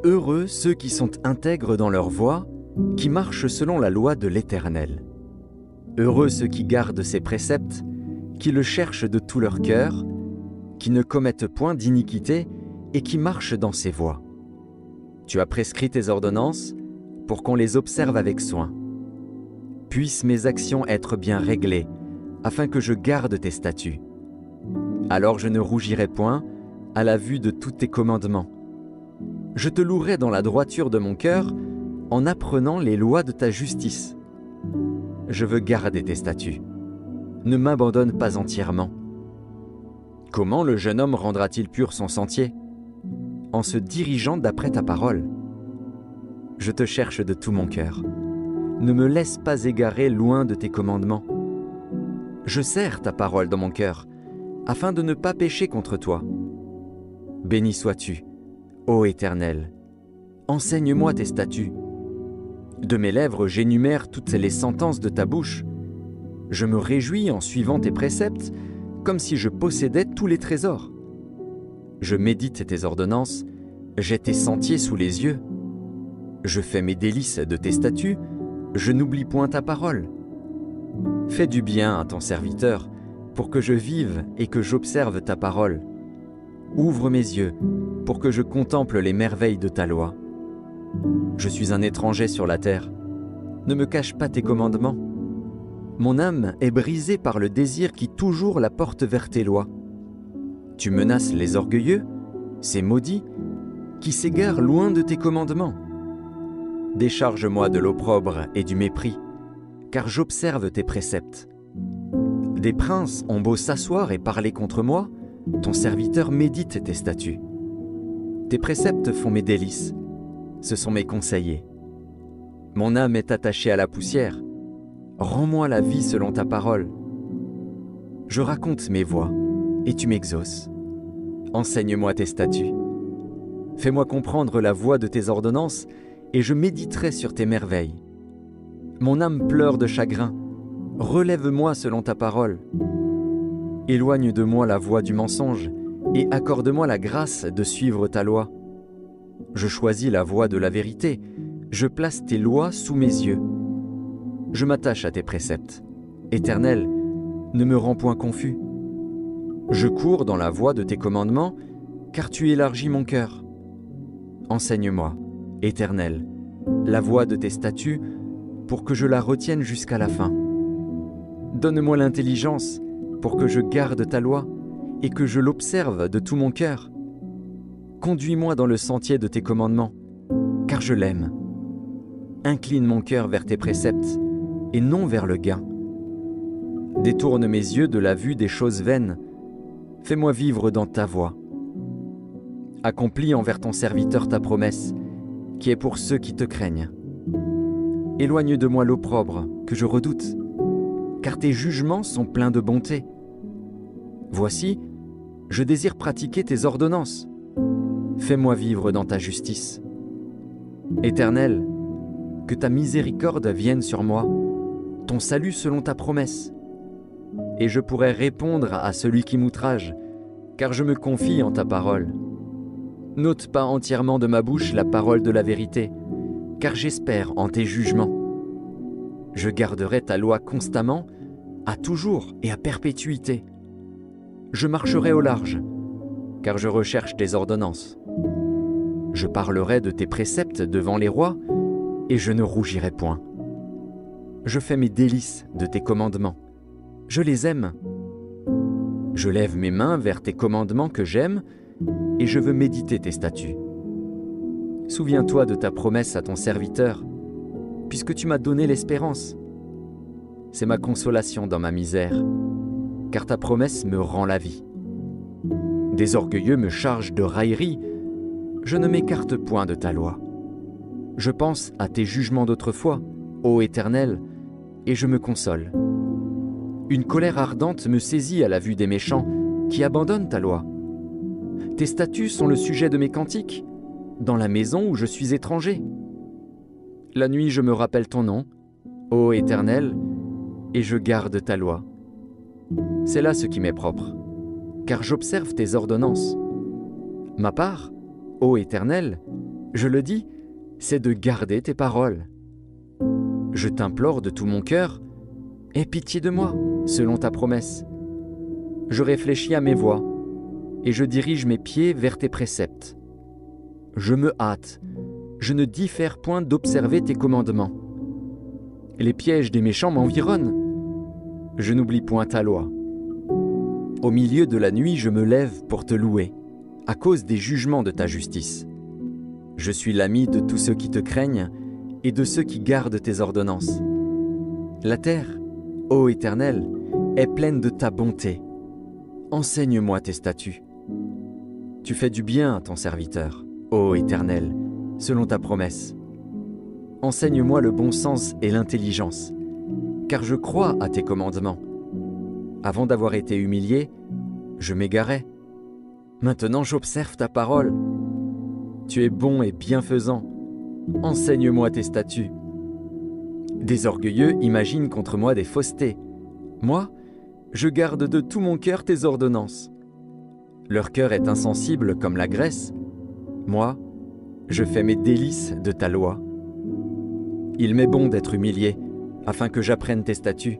Heureux ceux qui sont intègres dans leur voie, qui marchent selon la loi de l'Éternel. Heureux ceux qui gardent ses préceptes, qui le cherchent de tout leur cœur, qui ne commettent point d'iniquité et qui marchent dans ses voies. Tu as prescrit tes ordonnances pour qu'on les observe avec soin. Puissent mes actions être bien réglées, afin que je garde tes statuts. Alors je ne rougirai point à la vue de tous tes commandements. Je te louerai dans la droiture de mon cœur en apprenant les lois de ta justice. Je veux garder tes statuts. Ne m'abandonne pas entièrement. Comment le jeune homme rendra-t-il pur son sentier? En se dirigeant d'après ta parole. Je te cherche de tout mon cœur. Ne me laisse pas égarer loin de tes commandements. Je serre ta parole dans mon cœur, afin de ne pas pécher contre toi. Béni sois-tu, ô Éternel. Enseigne-moi tes statuts. De mes lèvres, j'énumère toutes les sentences de ta bouche. Je me réjouis en suivant tes préceptes, comme si je possédais tous les trésors. Je médite tes ordonnances, j'ai tes sentiers sous les yeux. Je fais mes délices de tes statuts, je n'oublie point ta parole. Fais du bien à ton serviteur, pour que je vive et que j'observe ta parole. Ouvre mes yeux, pour que je contemple les merveilles de ta loi. Je suis un étranger sur la terre. Ne me cache pas tes commandements. Mon âme est brisée par le désir qui toujours la porte vers tes lois. Tu menaces les orgueilleux, ces maudits, qui s'égarent loin de tes commandements. Décharge-moi de l'opprobre et du mépris, car j'observe tes préceptes. Des princes ont beau s'asseoir et parler contre moi, ton serviteur médite tes statuts. Tes préceptes font mes délices, ce sont mes conseillers. Mon âme est attachée à la poussière. Rends-moi la vie selon ta parole. Je raconte mes voies, et tu m'exauces. Enseigne-moi tes statuts. Fais-moi comprendre la voie de tes ordonnances, et je méditerai sur tes merveilles. Mon âme pleure de chagrin. Relève-moi selon ta parole. Éloigne de moi la voie du mensonge, et accorde-moi la grâce de suivre ta loi. Je choisis la voie de la vérité, je place tes lois sous mes yeux. Je m'attache à tes préceptes. Éternel, ne me rends point confus. Je cours dans la voie de tes commandements, car tu élargis mon cœur. Enseigne-moi, Éternel, la voie de tes statuts, pour que je la retienne jusqu'à la fin. Donne-moi l'intelligence, pour que je garde ta loi, et que je l'observe de tout mon cœur. Conduis-moi dans le sentier de tes commandements, car je l'aime. Incline mon cœur vers tes préceptes, et non vers le gain. Détourne mes yeux de la vue des choses vaines. Fais-moi vivre dans ta voie. Accomplis envers ton serviteur ta promesse, qui est pour ceux qui te craignent. Éloigne de moi l'opprobre que je redoute, car tes jugements sont pleins de bonté. Voici, je désire pratiquer tes ordonnances. Fais-moi vivre dans ta justice. Éternel, que ta miséricorde vienne sur moi, ton salut selon ta promesse. Et je pourrai répondre à celui qui m'outrage, car je me confie en ta parole. N'ôte pas entièrement de ma bouche la parole de la vérité, car j'espère en tes jugements. Je garderai ta loi constamment, à toujours et à perpétuité. Je marcherai au large, car je recherche tes ordonnances. Je parlerai de tes préceptes devant les rois, et je ne rougirai point. Je fais mes délices de tes commandements. Je les aime. Je lève mes mains vers tes commandements que j'aime, et je veux méditer tes statuts. Souviens-toi de ta promesse à ton serviteur, puisque tu m'as donné l'espérance. C'est ma consolation dans ma misère, car ta promesse me rend la vie. Des orgueilleux me chargent de raillerie, je ne m'écarte point de ta loi. Je pense à tes jugements d'autrefois, ô Éternel, et je me console. Une colère ardente me saisit à la vue des méchants qui abandonnent ta loi. Tes statuts sont le sujet de mes cantiques, dans la maison où je suis étranger. La nuit, je me rappelle ton nom, ô Éternel, et je garde ta loi. C'est là ce qui m'est propre, car j'observe tes ordonnances. Ma part, ô Éternel, Je le dis, c'est de garder tes paroles. Je t'implore de tout mon cœur, aie pitié de moi, selon ta promesse. Je réfléchis à mes voies, et je dirige mes pieds vers tes préceptes. Je me hâte, je ne diffère point d'observer tes commandements. Les pièges des méchants m'environnent, je n'oublie point ta loi. Au milieu de la nuit, je me lève pour te louer, à cause des jugements de ta justice. Je suis l'ami de tous ceux qui te craignent et de ceux qui gardent tes ordonnances. La terre, ô Éternel, est pleine de ta bonté. Enseigne-moi tes statuts. Tu fais du bien à ton serviteur, ô Éternel, selon ta promesse. Enseigne-moi le bon sens et l'intelligence, car je crois à tes commandements. Avant d'avoir été humilié, je m'égarais. Maintenant j'observe ta parole. Tu es bon et bienfaisant. Enseigne-moi tes statuts. Des orgueilleux imaginent contre moi des faussetés. Moi, je garde de tout mon cœur tes ordonnances. Leur cœur est insensible comme la graisse. Moi, je fais mes délices de ta loi. Il m'est bon d'être humilié, afin que j'apprenne tes statuts.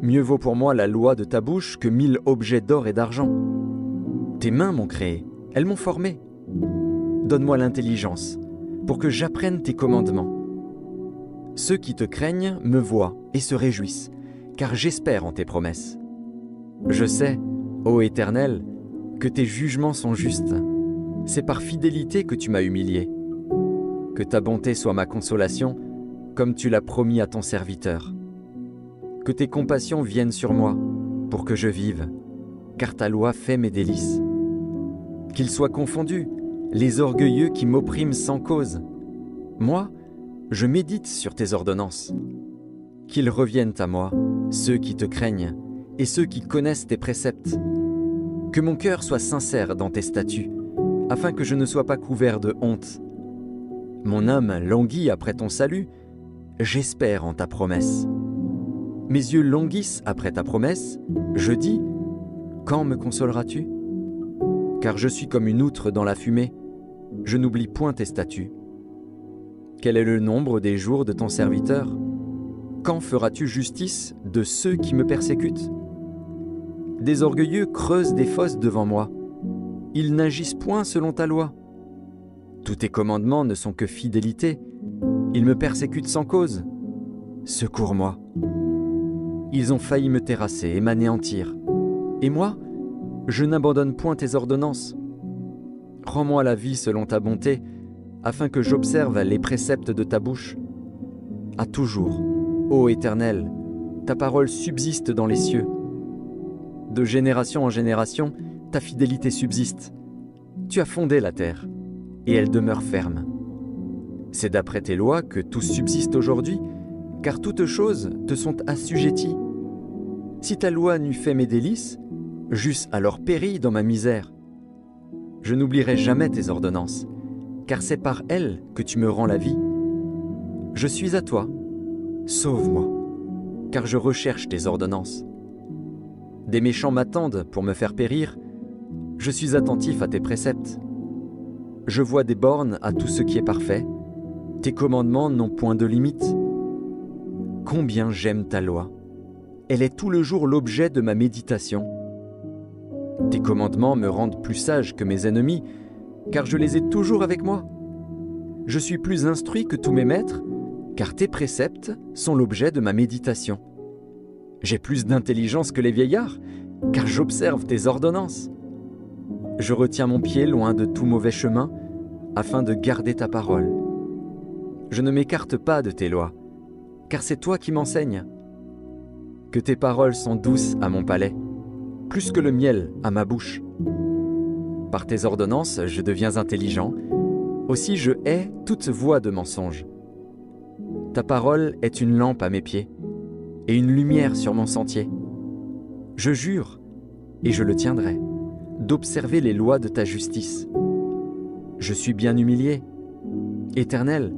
Mieux vaut pour moi la loi de ta bouche que 1000 objets d'or et d'argent. Tes mains m'ont créé, elles m'ont formé. Donne-moi l'intelligence, pour que j'apprenne tes commandements. Ceux qui te craignent me voient et se réjouissent, car j'espère en tes promesses. Je sais, ô Éternel, que tes jugements sont justes. C'est par fidélité que tu m'as humilié. Que ta bonté soit ma consolation, comme tu l'as promis à ton serviteur. Que tes compassions viennent sur moi, pour que je vive, car ta loi fait mes délices. Qu'ils soient confondus, les orgueilleux qui m'oppriment sans cause. Moi, je médite sur tes ordonnances. Qu'ils reviennent à moi, ceux qui te craignent, et ceux qui connaissent tes préceptes. Que mon cœur soit sincère dans tes statuts, afin que je ne sois pas couvert de honte. Mon âme languit après ton salut, j'espère en ta promesse. Mes yeux languissent après ta promesse, je dis, quand me consoleras-tu ? Car je suis comme une outre dans la fumée, je n'oublie point tes statuts. Quel est le nombre des jours de ton serviteur ? Quand feras-tu justice de ceux qui me persécutent ? Des orgueilleux creusent des fosses devant moi, ils n'agissent point selon ta loi. Tous tes commandements ne sont que fidélité, ils me persécutent sans cause. Secours-moi. Ils ont failli me terrasser et m'anéantir. Et moi, je n'abandonne point tes ordonnances. Rends-moi la vie selon ta bonté, afin que j'observe les préceptes de ta bouche. À toujours, ô Éternel, ta parole subsiste dans les cieux. De génération en génération, ta fidélité subsiste. Tu as fondé la terre, et elle demeure ferme. C'est d'après tes lois que tout subsiste aujourd'hui, car toutes choses te sont assujetties. Si ta loi n'eût fait mes délices, j'eusse alors péri dans ma misère. Je n'oublierai jamais tes ordonnances, car c'est par elles que tu me rends la vie. Je suis à toi, sauve-moi, car je recherche tes ordonnances. Des méchants m'attendent pour me faire périr, je suis attentif à tes préceptes. Je vois des bornes à tout ce qui est parfait, tes commandements n'ont point de limite. Combien j'aime ta loi, elle est tout le jour l'objet de ma méditation. Tes commandements me rendent plus sage que mes ennemis, car je les ai toujours avec moi. Je suis plus instruit que tous mes maîtres, car tes préceptes sont l'objet de ma méditation. J'ai plus d'intelligence que les vieillards, car j'observe tes ordonnances. Je retiens mon pied loin de tout mauvais chemin, afin de garder ta parole. Je ne m'écarte pas de tes lois, car c'est toi qui m'enseignes. Que tes paroles sont douces à mon palais, plus que le miel à ma bouche. Par tes ordonnances, je deviens intelligent, aussi je hais toute voix de mensonge. Ta parole est une lampe à mes pieds, et une lumière sur mon sentier. Je jure, et je le tiendrai, d'observer les lois de ta justice. Je suis bien humilié. Éternel,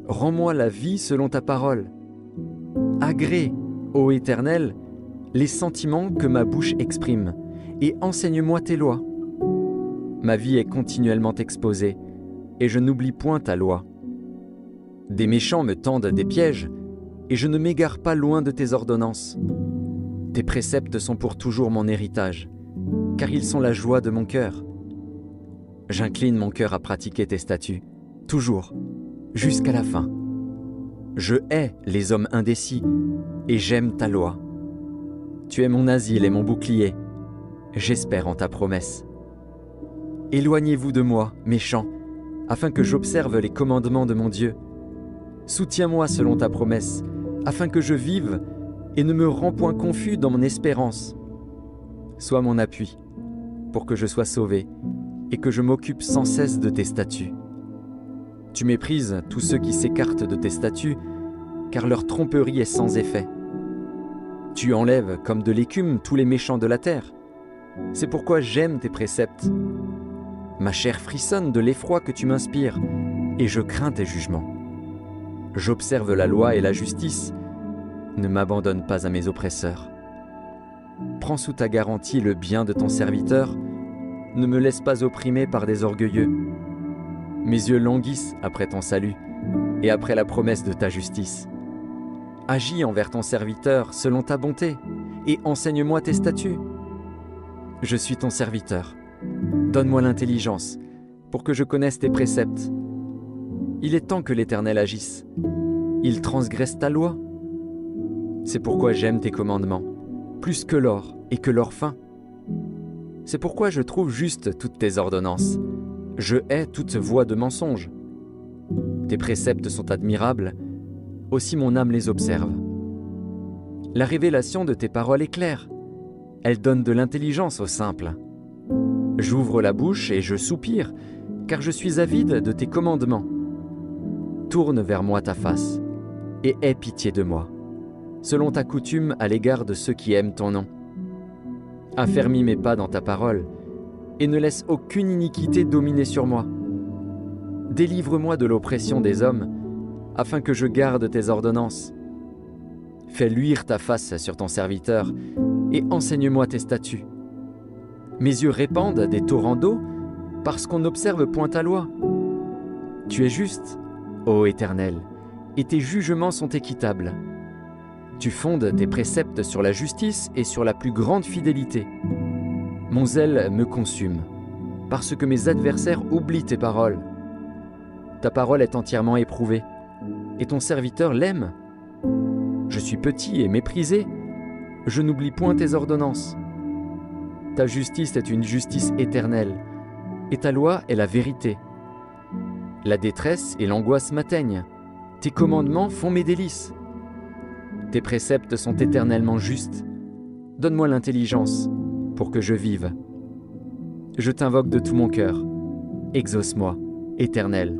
rends-moi la vie selon ta parole. Agrée, ô Éternel, les sentiments que ma bouche exprime, et enseigne-moi tes lois. Ma vie est continuellement exposée, et je n'oublie point ta loi. Des méchants me tendent des pièges, et je ne m'égare pas loin de tes ordonnances. Tes préceptes sont pour toujours mon héritage, car ils sont la joie de mon cœur. J'incline mon cœur à pratiquer tes statuts, toujours, jusqu'à la fin. Je hais les hommes indécis, et j'aime ta loi. Tu es mon asile et mon bouclier, j'espère en ta promesse. Éloignez-vous de moi, méchants, afin que j'observe les commandements de mon Dieu. Soutiens-moi selon ta promesse, afin que je vive et ne me rends point confus dans mon espérance. Sois mon appui, pour que je sois sauvé et que je m'occupe sans cesse de tes statuts. Tu méprises tous ceux qui s'écartent de tes statuts, car leur tromperie est sans effet. Tu enlèves comme de l'écume tous les méchants de la terre. C'est pourquoi j'aime tes préceptes. Ma chair frissonne de l'effroi que tu m'inspires, et je crains tes jugements. J'observe la loi et la justice. Ne m'abandonne pas à mes oppresseurs. Prends sous ta garantie le bien de ton serviteur. Ne me laisse pas opprimer par des orgueilleux. Mes yeux languissent après ton salut et après la promesse de ta justice. Agis envers ton serviteur selon ta bonté et enseigne-moi tes statuts. Je suis ton serviteur. Donne-moi l'intelligence pour que je connaisse tes préceptes. Il est temps que l'Éternel agisse. Il transgresse ta loi. C'est pourquoi j'aime tes commandements, plus que l'or et que l'or fin. C'est pourquoi je trouve juste toutes tes ordonnances. Je hais toute voie de mensonge. Tes préceptes sont admirables, aussi mon âme les observe. La révélation de tes paroles est claire. Elle donne de l'intelligence aux simples. J'ouvre la bouche et je soupire, car je suis avide de tes commandements. Tourne vers moi ta face, et aie pitié de moi, selon ta coutume à l'égard de ceux qui aiment ton nom. Affermis mes pas dans ta parole, et ne laisse aucune iniquité dominer sur moi. Délivre-moi de l'oppression des hommes, afin que je garde tes ordonnances. Fais luire ta face sur ton serviteur, et enseigne-moi tes statuts. Mes yeux répandent des torrents d'eau, parce qu'on n'observe point ta loi. Tu es juste, ô Éternel, et tes jugements sont équitables. Tu fondes tes préceptes sur la justice et sur la plus grande fidélité. Mon zèle me consume, parce que mes adversaires oublient tes paroles. Ta parole est entièrement éprouvée, et ton serviteur l'aime. Je suis petit et méprisé, je n'oublie point tes ordonnances. Ta justice est une justice éternelle, et ta loi est la vérité. La détresse et l'angoisse m'atteignent, tes commandements font mes délices. Tes préceptes sont éternellement justes. Donne-moi l'intelligence pour que je vive. Je t'invoque de tout mon cœur. Exauce-moi, Éternel,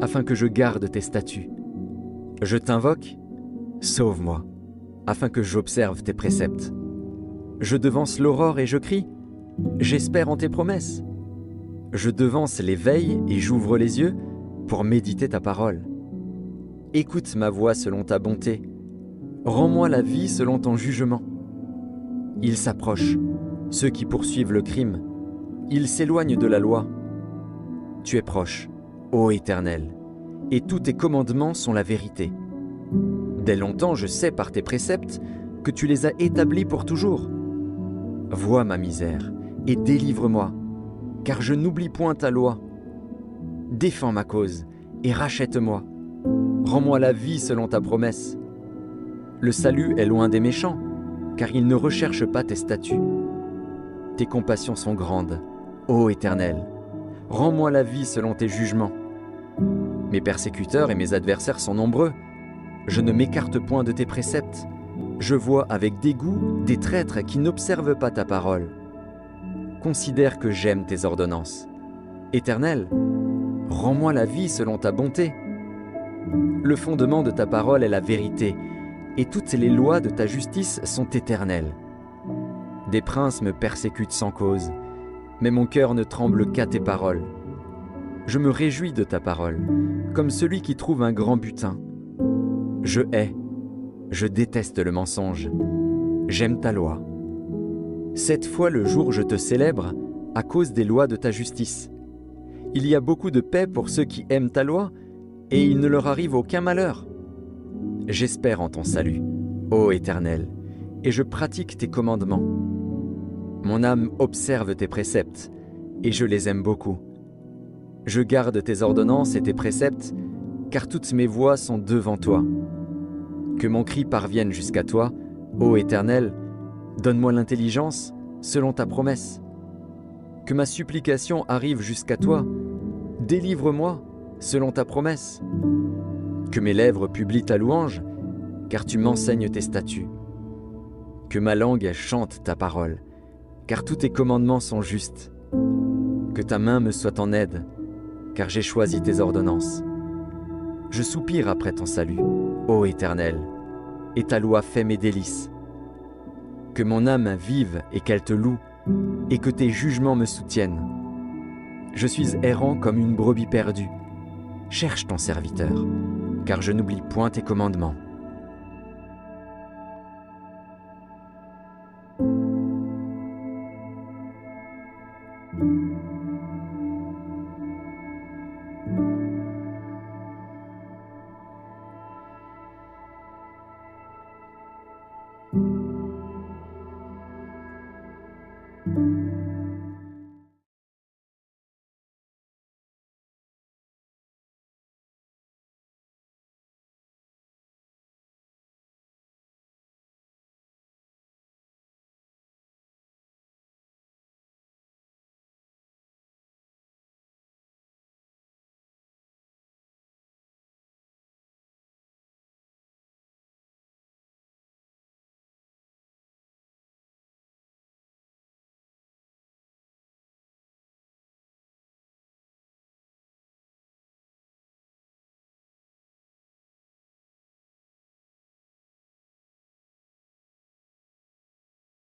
afin que je garde tes statuts. Je t'invoque, sauve-moi, afin que j'observe tes préceptes. Je devance l'aurore et je crie, j'espère en tes promesses. Je devance les veilles et j'ouvre les yeux pour méditer ta parole. Écoute ma voix selon ta bonté. Rends-moi la vie selon ton jugement. Ils s'approchent, ceux qui poursuivent le crime. Ils s'éloignent de la loi. Tu es proche, ô Éternel, et tous tes commandements sont la vérité. Dès longtemps, je sais par tes préceptes que tu les as établis pour toujours. Vois ma misère et délivre-moi, car je n'oublie point ta loi. Défends ma cause et rachète-moi. Rends-moi la vie selon ta promesse. Le salut est loin des méchants, car ils ne recherchent pas tes statuts. Tes compassions sont grandes, ô Éternel. Rends-moi la vie selon tes jugements. Mes persécuteurs et mes adversaires sont nombreux. Je ne m'écarte point de tes préceptes. Je vois avec dégoût des traîtres qui n'observent pas ta parole. Considère que j'aime tes ordonnances. Éternel, rends-moi la vie selon ta bonté. Le fondement de ta parole est la vérité, et toutes les lois de ta justice sont éternelles. Des princes me persécutent sans cause, mais mon cœur ne tremble qu'à tes paroles. Je me réjouis de ta parole, comme celui qui trouve un grand butin. Je hais, je déteste le mensonge. J'aime ta loi. 7 fois le jour je te célèbre à cause des lois de ta justice. Il y a beaucoup de paix pour ceux qui aiment ta loi, et il ne leur arrive aucun malheur. J'espère en ton salut, ô Éternel, et je pratique tes commandements. Mon âme observe tes préceptes, et je les aime beaucoup. Je garde tes ordonnances et tes préceptes, car toutes mes voies sont devant toi. Que mon cri parvienne jusqu'à toi, ô Éternel, donne-moi l'intelligence selon ta promesse. Que ma supplication arrive jusqu'à toi, délivre-moi selon ta promesse. Que mes lèvres publient ta louange, car tu m'enseignes tes statuts. Que ma langue chante ta parole, car tous tes commandements sont justes. Que ta main me soit en aide, car j'ai choisi tes ordonnances. Je soupire après ton salut, ô Éternel, et ta loi fait mes délices. Que mon âme vive et qu'elle te loue, et que tes jugements me soutiennent. Je suis errant comme une brebis perdue. Cherche ton serviteur, car je n'oublie point tes commandements.